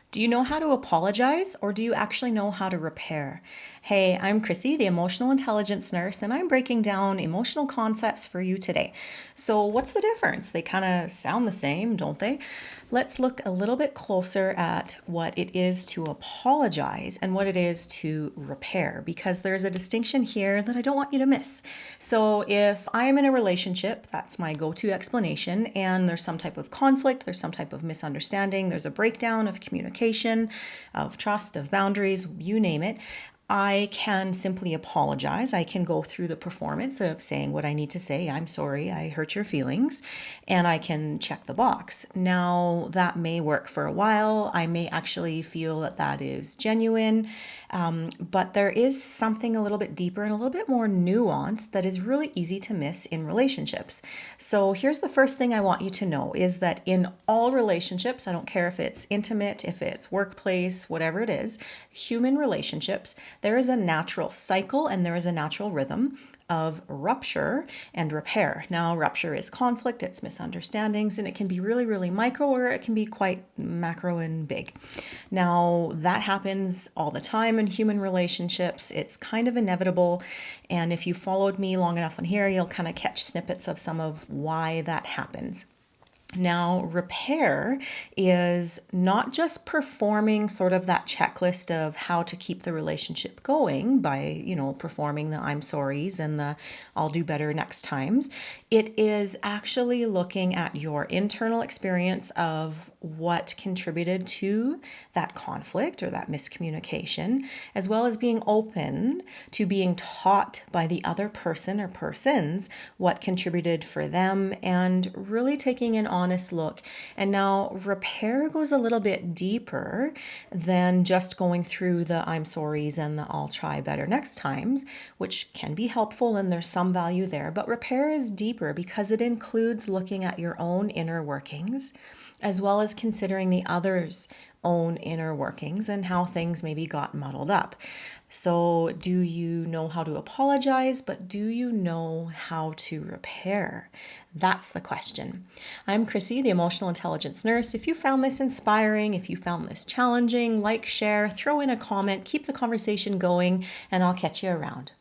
Do you know how to apologize or do you actually know how to repair? Hey, I'm Chrissy, the emotional intelligence nurse, and I'm breaking down emotional concepts for you today. So, what's the difference? They kind of sound the same, don't they? Let's look a little bit closer at what it is to apologize and what it is to repair, because there's a distinction here that I don't want you to miss. So, if I'm in a relationship, that's my go to explanation, and there's some type of conflict, there's some type of misunderstanding, there's a breakdown of communication, of trust, of boundaries, you name it. I can simply apologize. I can go through the performance of saying what I need to say. I'm sorry, I hurt your feelings, and I can check the box. Now, that may work for a while. I may actually feel that that is genuine, but there is something a little bit deeper and a little bit more nuanced that is really easy to miss in relationships. So, here's the first thing I want you to know is that in all relationships, I don't care if it's intimate, if it's workplace, whatever it is, human relationships, there is a natural cycle and there is a natural rhythm of rupture and repair. Now, rupture is conflict, it's misunderstandings, and it can be really, really micro or it can be quite macro and big. Now, that happens all the time in human relationships. It's kind of inevitable. And if you followed me long enough on here, you'll kind of catch snippets of some of why that happens. Now, repair is not just performing sort of that checklist of how to keep the relationship going by, performing the I'm sorries and the I'll do better next times. It is actually looking at your internal experience of what contributed to that conflict or that miscommunication, as well as being open to being taught by the other person or persons what contributed for them and really taking an honest look. And now repair goes a little bit deeper than just going through the I'm sorries and the I'll try better next times, which can be helpful and there's some value there. But repair is deeper because it includes looking at your own inner workings as well as considering the other's own inner workings and how things maybe got muddled up. So, do you know how to apologize, but do you know how to repair? That's the question. I'm Chrissy, the emotional intelligence nurse. If you found this inspiring, if you found this challenging, like, share, throw in a comment, keep the conversation going, and I'll catch you around.